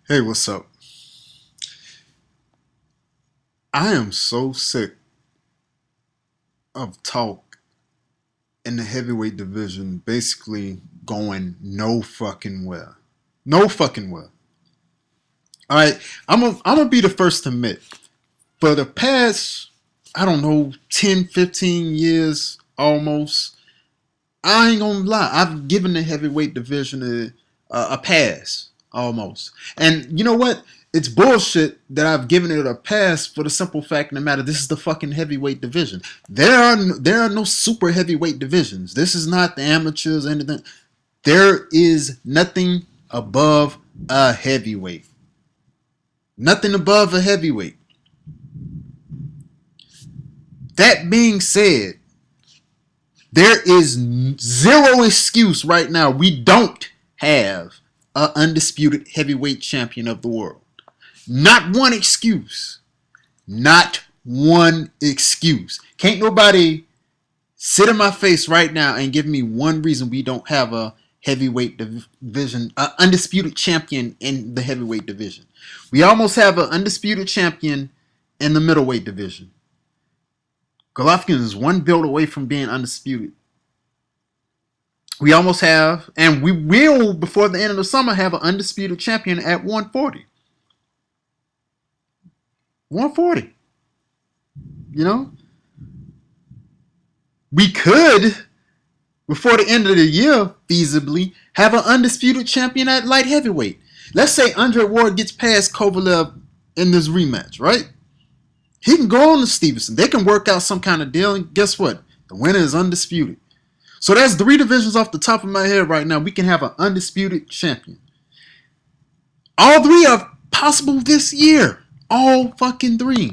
Hey, what's up? I am so sick of talk in the heavyweight division basically going no fucking well. No fucking well. Alright, I'm gonna be the first to admit, for the past, I don't know, 10, 15 years almost, I ain't gonna lie, I've given the heavyweight division a pass almost. And you know what? It's bullshit that I've given it a pass for the simple fact of the matter. This is the fucking heavyweight division. There are no super heavyweight divisions. This is not the amateurs or anything. There is nothing above a heavyweight. Nothing above a heavyweight. That being said, there is zero excuse right now. We don't have an undisputed heavyweight champion of the world. Not one excuse. Not one excuse. Can't nobody sit in my face right now and give me one reason we don't have a heavyweight division, an undisputed champion in the heavyweight division. We almost have an undisputed champion in the middleweight division. Golovkin is one belt away from being undisputed. We almost have, and we will, before the end of the summer, have an undisputed champion at 140. 140. You know? We could, before the end of the year, feasibly, have an undisputed champion at light heavyweight. Let's say Andre Ward gets past Kovalev in this rematch, right? He can go on to Stevenson. They can work out some kind of deal, and guess what? The winner is undisputed. So that's three divisions off the top of my head right now. We can have an undisputed champion. All three are possible this year. All fucking three.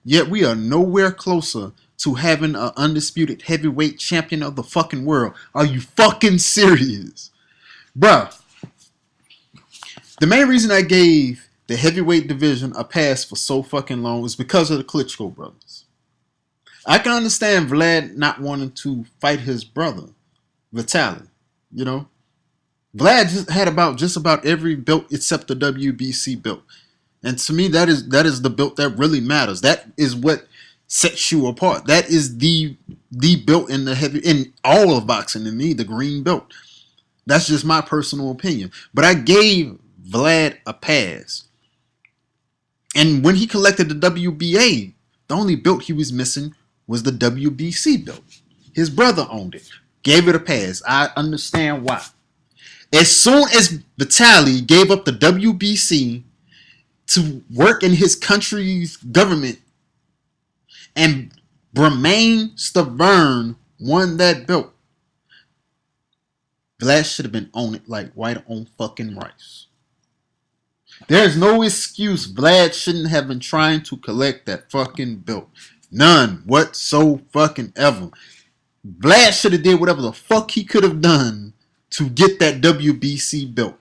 Yet we are nowhere closer to having an undisputed heavyweight champion of the fucking world. Are you fucking serious? Bruh. The main reason I gave the heavyweight division a pass for so fucking long is because of the Klitschko brothers. I can understand Vlad not wanting to fight his brother, Vitaly. You know? Vlad had just about every belt except the WBC belt. And to me, that is the belt that really matters. That is what sets you apart. That is the belt in all of boxing to me, the green belt. That's just my personal opinion. But I gave Vlad a pass. And when he collected the WBA, the only belt he was missing was the WBC belt. His brother owned it. Gave it a pass. I understand why. As soon as Vitaly gave up the WBC to work in his country's government and Bremain Stavern won that belt, Vlad should have been on it like white on fucking rice. There's no excuse Vlad shouldn't have been trying to collect that fucking belt. None whatsoever fucking ever. Vlad should have did whatever the fuck he could have done to get that WBC belt.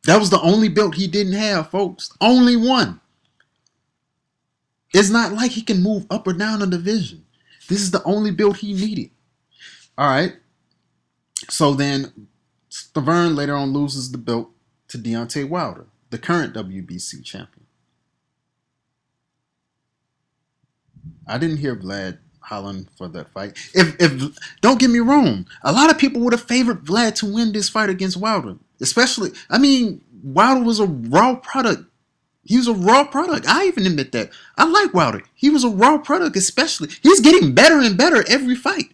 That was the only belt he didn't have, folks. Only one. It's not like he can move up or down a division. This is the only belt he needed. All right. So then Stavern later on loses the belt to Deontay Wilder, the current WBC champion. I didn't hear Vlad hollering for that fight. If don't get me wrong, a lot of people would have favored Vlad to win this fight against Wilder. Especially, I mean, Wilder was a raw product. He was a raw product. I even admit that. I like Wilder. He was a raw product, especially. He's getting better and better every fight.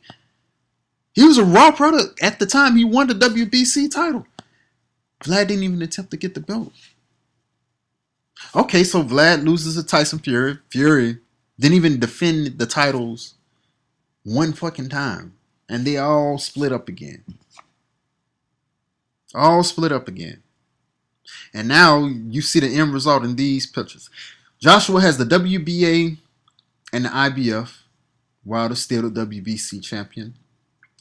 He was a raw product at the time he won the WBC title. Vlad didn't even attempt to get the belt. Okay, so Vlad loses to Tyson Fury. Fury didn't even defend the titles one fucking time. And they all split up again. All split up again. And now you see the end result in these pictures. Joshua has the WBA and the IBF. Wilder's still the WBC champion.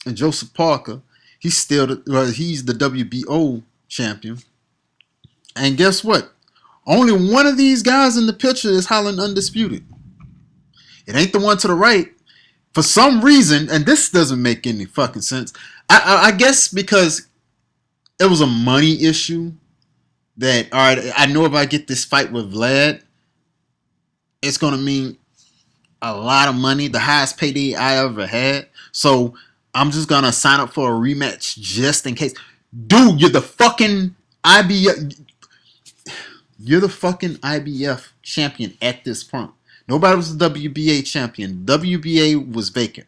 And Joseph Parker, he's the WBO champion. And guess what? Only one of these guys in the picture is hollering undisputed. It ain't the one to the right. For some reason, and this doesn't make any fucking sense. I guess because it was a money issue that, all right, I know if I get this fight with Vlad, it's going to mean a lot of money, the highest payday I ever had. So I'm just going to sign up for a rematch just in case. Dude, you're the fucking IBF. You're the fucking IBF champion at this point. Nobody was the WBA champion. WBA was vacant.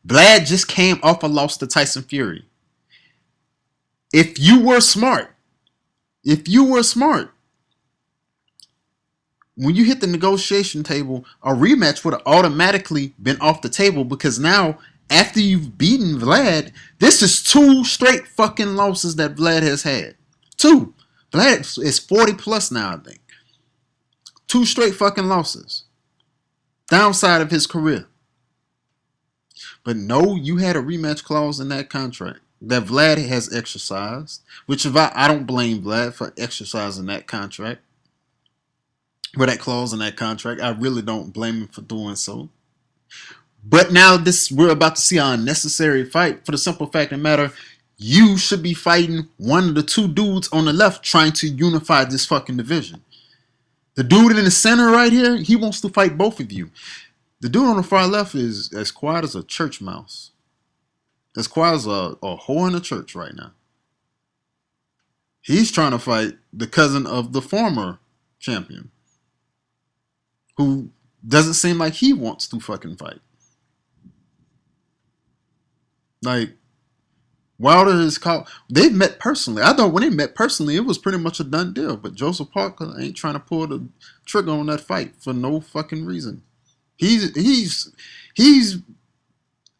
Vlad just came off a loss to Tyson Fury. If you were smart, when you hit the negotiation table, a rematch would have automatically been off the table because now, after you've beaten Vlad, this is 2 straight fucking losses that Vlad has had. 2. Vlad is 40 plus now, I think. 2 straight fucking losses. Downside of his career. But no, you had a rematch clause in that contract that Vlad has exercised, which if I don't blame Vlad for exercising that contract, or that clause in that contract. I really don't blame him for doing so. But now we're about to see an unnecessary fight for the simple fact of the matter, you should be fighting one of the 2 dudes on the left trying to unify this fucking division. The dude in the center right here, he wants to fight both of you. The dude on the far left is as quiet as a church mouse. As quiet as a whore in a church right now. He's trying to fight the cousin of the former champion, who doesn't seem like he wants to fucking fight. Like, Wilder is called. They've met personally. I thought when they met personally, it was pretty much a done deal. But Joseph Parker ain't trying to pull the trigger on that fight for no fucking reason. He's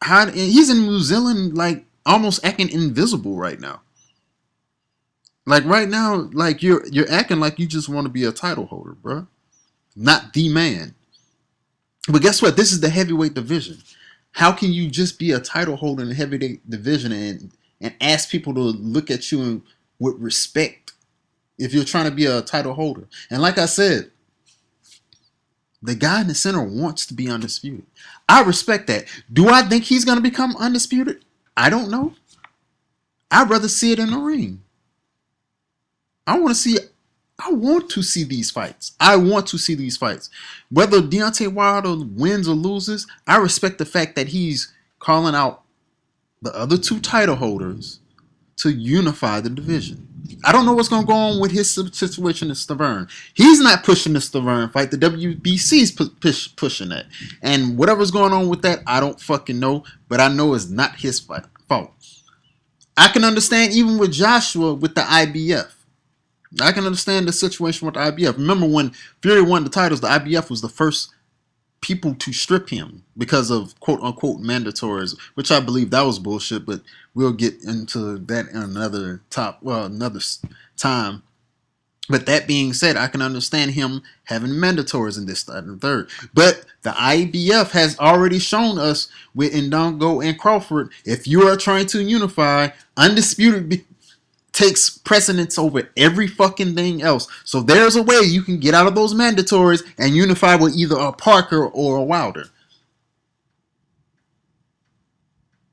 hiding. He's in New Zealand, like almost acting invisible right now. Like right now, like you're acting like you just want to be a title holder, bro. Not the man. But guess what? This is the heavyweight division. How can you just be a title holder in the heavyweight division and ask people to look at you with respect if you're trying to be a title holder? And like I said, the guy in the center wants to be undisputed. I respect that. Do I think he's going to become undisputed? I don't know. I'd rather see it in the ring. I want to see these fights. Whether Deontay Wilder wins or loses, I respect the fact that he's calling out the other 2 title holders to unify the division. I don't know what's going to go on with his situation in Stavern. He's not pushing the Stavern fight. The WBC's pushing that. And whatever's going on with that, I don't fucking know. But I know it's not his fault. I can understand even with Joshua with the IBF. I can understand the situation with the IBF. Remember when Fury won the titles, the IBF was the first people to strip him because of quote-unquote mandatories, which I believe that was bullshit, but we'll get into that in another time. But that being said, I can understand him having mandatories in this, that, and the third. But the IBF has already shown us with Ndongo and Crawford, if you are trying to unify, Undisputed takes precedence over every fucking thing else. So there's a way you can get out of those mandatories and unify with either a Parker or a Wilder.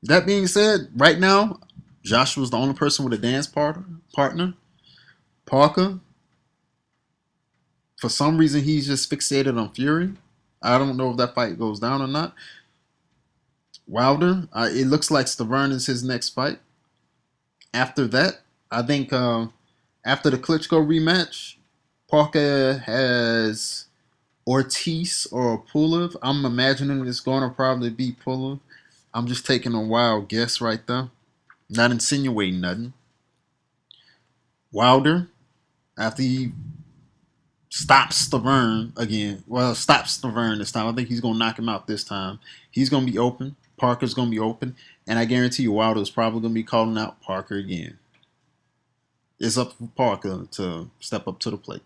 That being said, right now, Joshua's the only person with a dance partner. Parker, for some reason, he's just fixated on Fury. I don't know if that fight goes down or not. Wilder, it looks like Stavern is his next fight. After that, I think after the Klitschko rematch, Parker has Ortiz or Pulev. I'm imagining it's going to probably be Pulev. I'm just taking a wild guess right there. Not insinuating nothing. Wilder, after he stops Stavern again. Well, stops Stavern this time. I think he's going to knock him out this time. He's going to be open. Parker's going to be open. And I guarantee you Wilder's probably going to be calling out Parker again. It's up for Parker to step up to the plate.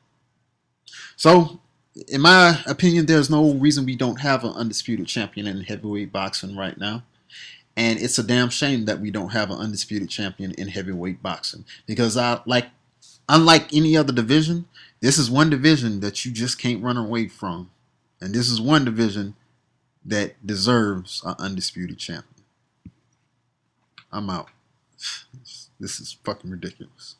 So, in my opinion, there's no reason we don't have an undisputed champion in heavyweight boxing right now. And it's a damn shame that we don't have an undisputed champion in heavyweight boxing. Because unlike any other division, this is one division that you just can't run away from. And this is one division that deserves an undisputed champion. I'm out. This is fucking ridiculous.